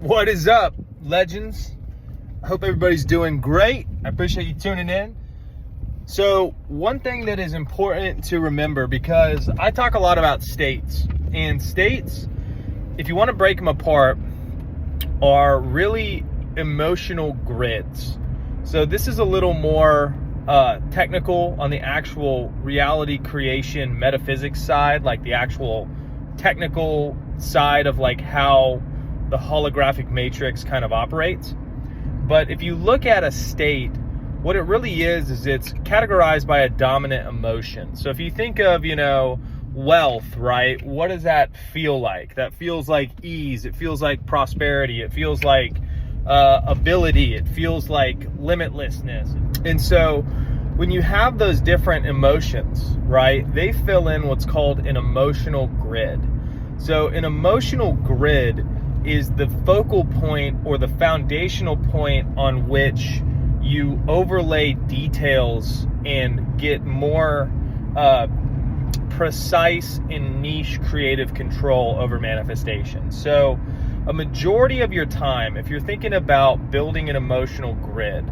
What is up, legends? I hope everybody's doing great. I appreciate you tuning in. So one thing that is important to remember, because I talk a lot about states, and states, if you want to break them apart, are really emotional grids. So this is a little more technical on the actual reality creation metaphysics side, like the actual technical side of like how the holographic matrix kind of operates. But if you look at a state, what it really is it's categorized by a dominant emotion. So if you think of, wealth, right? What does that feel like? That feels like ease. It feels like prosperity. It feels like ability. It feels like limitlessness. And so when you have those different emotions, right, they fill in what's called an emotional grid. So an emotional grid is the focal point or the foundational point on which you overlay details and get more precise and niche creative control over manifestation. So a majority of your time, if you're thinking about building an emotional grid,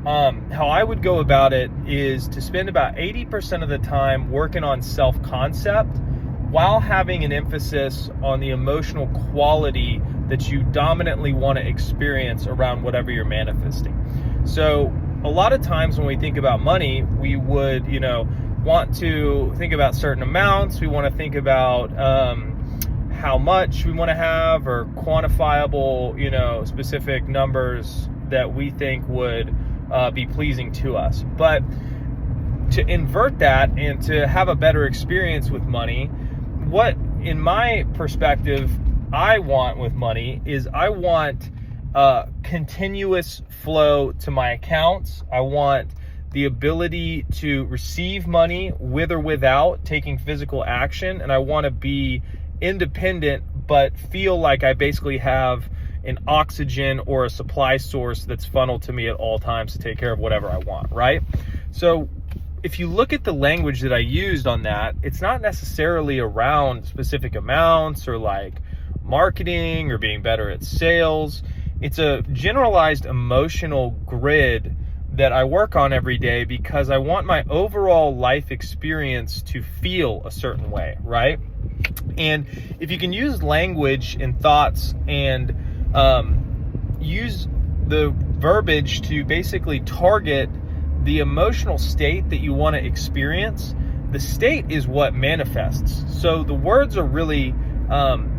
how I would go about it is to spend about 80% of the time working on self-concept while having an emphasis on the emotional quality that you dominantly want to experience around whatever you're manifesting. So a lot of times when we think about money, we would, want to think about certain amounts. We want to think about how much we want to have, or quantifiable, specific numbers that we think would be pleasing to us. But to invert that and to have a better experience with money, what, in my perspective, I want with money is I want continuous flow to my accounts. I want the ability to receive money with or without taking physical action. And I want to be independent, but feel like I basically have an oxygen or a supply source that's funneled to me at all times to take care of whatever I want, right? So if you look at the language that I used on that, it's not necessarily around specific amounts or like marketing or being better at sales. It's a generalized emotional grid that I work on every day because I want my overall life experience to feel a certain way, right? And if you can use language and thoughts and use the verbiage to basically target the emotional state that you want to experience, the state is what manifests. So the words are really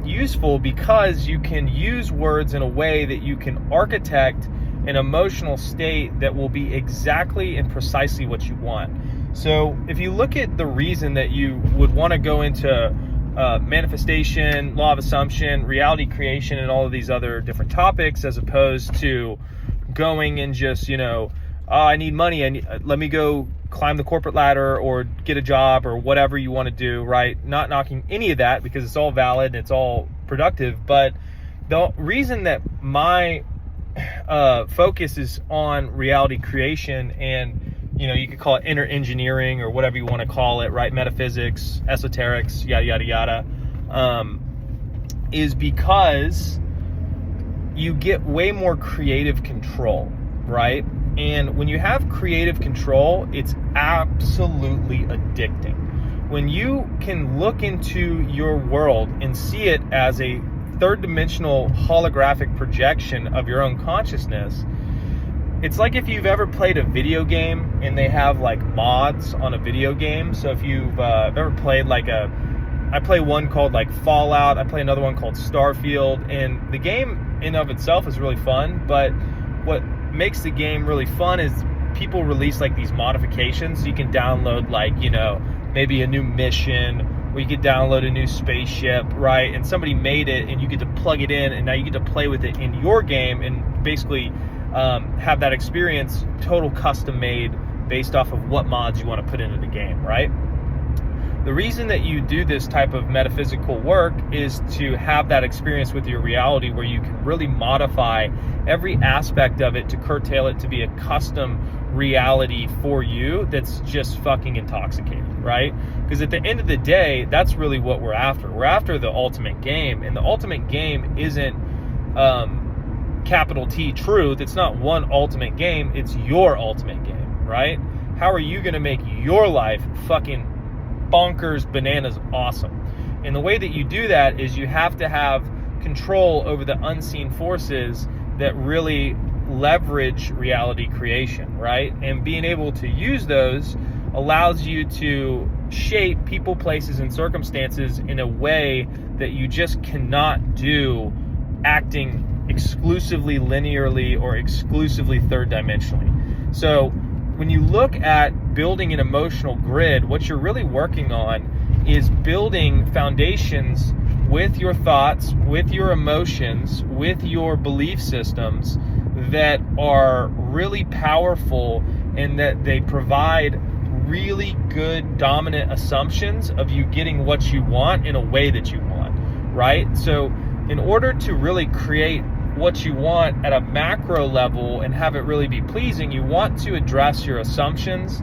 useful because you can use words in a way that you can architect an emotional state that will be exactly and precisely what you want. So if you look at the reason that you would want to go into manifestation, law of assumption, reality creation, and all of these other different topics, as opposed to going and just, I need money, let me go climb the corporate ladder or get a job or whatever you want to do, right? Not knocking any of that because it's all valid and it's all productive. But the reason that my focus is on reality creation and, you could call it inner engineering or whatever you want to call it, right? Metaphysics, esoterics, yada, yada, yada, is because you get way more creative control, right? And when you have creative control, it's absolutely addicting. When you can look into your world and see it as a third dimensional holographic projection of your own consciousness, it's like if you've ever played a video game and they have like mods on a video game. So if you've ever played I play one called like Fallout, I play another one called Starfield, and the game in of itself is really fun, but what makes the game really fun is people release like these modifications. So you can download like, maybe a new mission, or you could download a new spaceship, right? And somebody made it and you get to plug it in, and now you get to play with it in your game and basically have that experience total custom made based off of what mods you want to put into the game, right? The reason that you do this type of metaphysical work is to have that experience with your reality where you can really modify every aspect of it to curtail it to be a custom reality for you that's just fucking intoxicating, right? Because at the end of the day, that's really what we're after. We're after the ultimate game, and the ultimate game isn't capital T truth. It's not one ultimate game, it's your ultimate game, right? How are you going to make your life fucking bonkers, bananas awesome? And the way that you do that is you have to have control over the unseen forces that really leverage reality creation, right? And being able to use those allows you to shape people, places, and circumstances in a way that you just cannot do acting exclusively linearly or exclusively third dimensionally. So when you look at building an emotional grid, what you're really working on is building foundations with your thoughts, with your emotions, with your belief systems that are really powerful, and that they provide really good dominant assumptions of you getting what you want in a way that you want, right? So in order to really create what you want at a macro level and have it really be pleasing, you want to address your assumptions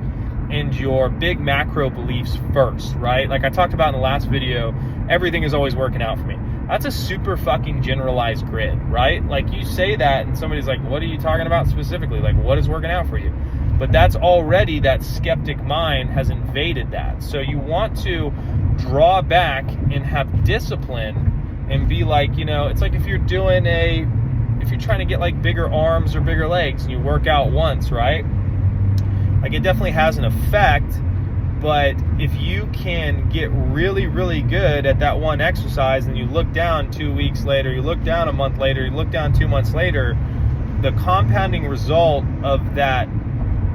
and your big macro beliefs first, right? Like I talked about in the last video, everything is always working out for me. That's a super fucking generalized grid, right? Like you say that and somebody's like, what are you talking about specifically? Like what is working out for you? But that's already, that skeptic mind has invaded that. So you want to draw back and have discipline and be like, it's like if you're trying to get like bigger arms or bigger legs and you work out once, right? Like it definitely has an effect, but if you can get really, really good at that one exercise and you look down 2 weeks later, you look down a month later, you look down 2 months later, the compounding result of that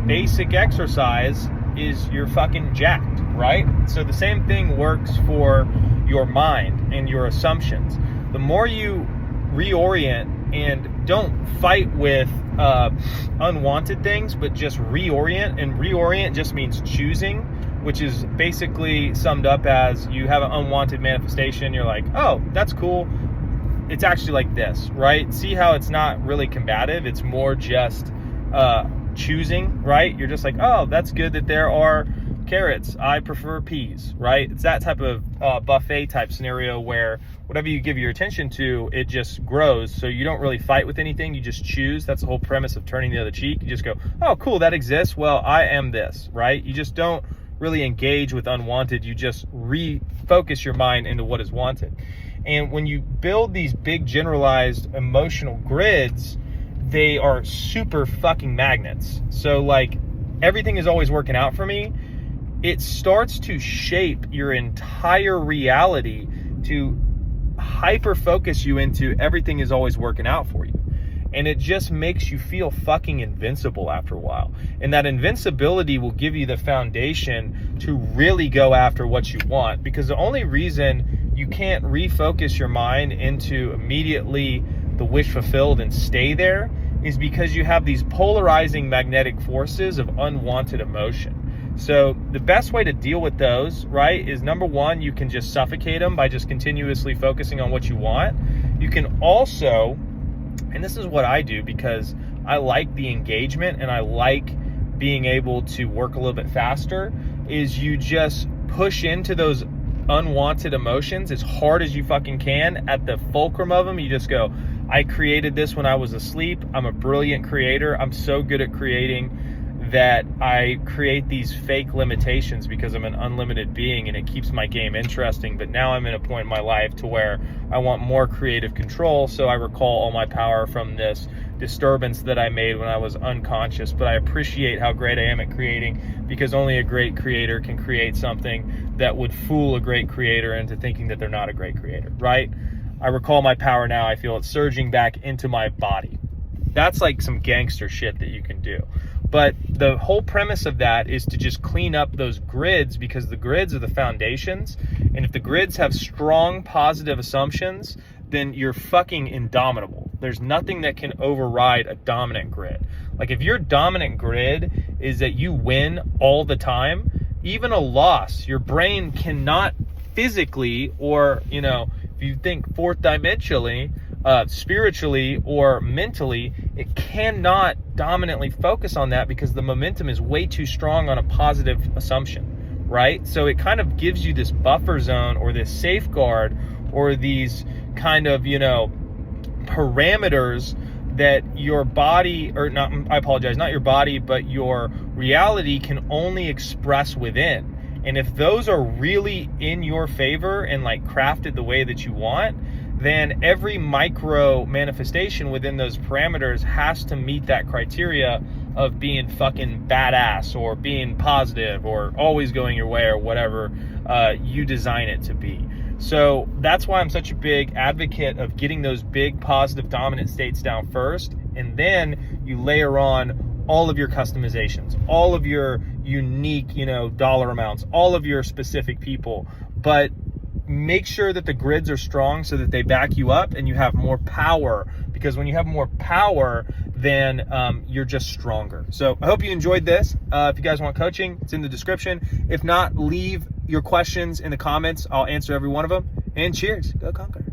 basic exercise is you're fucking jacked, right? So the same thing works for your mind and your assumptions. The more you reorient and don't fight with unwanted things, but just reorient, and reorient just means choosing, which is basically summed up as you have an unwanted manifestation, you're like, oh, that's cool, it's actually like this, right? See how it's not really combative, it's more just choosing, right? You're just like, oh, that's good that there are carrots, I prefer peas, right? It's that type of buffet type scenario where whatever you give your attention to, it just grows. So you don't really fight with anything, you just choose. That's the whole premise of turning the other cheek. You just go, oh cool, that exists, well I am this, right? You just don't really engage with unwanted, you just refocus your mind into what is wanted. And when you build these big generalized emotional grids, they are super fucking magnets. So like everything is always working out for me. It starts to shape your entire reality to hyper focus you into everything is always working out for you. And it just makes you feel fucking invincible after a while. And that invincibility will give you the foundation to really go after what you want. Because the only reason you can't refocus your mind into immediately the wish fulfilled and stay there is because you have these polarizing magnetic forces of unwanted emotion. So the best way to deal with those, right, is number one, you can just suffocate them by just continuously focusing on what you want. You can also, and this is what I do because I like the engagement and I like being able to work a little bit faster, is you just push into those unwanted emotions as hard as you fucking can. At the fulcrum of them, you just go, I created this when I was asleep. I'm a brilliant creator. I'm so good at creating that I create these fake limitations because I'm an unlimited being and it keeps my game interesting. But now I'm in a point in my life to where I want more creative control. So I recall all my power from this disturbance that I made when I was unconscious. But I appreciate how great I am at creating, because only a great creator can create something that would fool a great creator into thinking that they're not a great creator, right? I recall my power now. I feel it surging back into my body. That's like some gangster shit that you can do. But the whole premise of that is to just clean up those grids, because the grids are the foundations. And if the grids have strong positive assumptions, then you're fucking indomitable. There's nothing that can override a dominant grid. Like if your dominant grid is that you win all the time, even a loss, your brain cannot physically, or, if you think fourth dimensionally, spiritually or mentally, it cannot dominantly focus on that because the momentum is way too strong on a positive assumption, right? So it kind of gives you this buffer zone or this safeguard or these kind of, parameters that your body, or not, I apologize, not your body, but your reality can only express within. And if those are really in your favor and like crafted the way that you want, then every micro manifestation within those parameters has to meet that criteria of being fucking badass or being positive or always going your way or whatever you design it to be. So that's why I'm such a big advocate of getting those big positive dominant states down first, and then you layer on all of your customizations, all of your unique, dollar amounts, all of your specific people. But make sure that the grids are strong so that they back you up and you have more power, because when you have more power, then you're just stronger. So I hope you enjoyed this. If you guys want coaching, it's in the description. If not, leave your questions in the comments. I'll answer every one of them. And cheers. Go Conquer.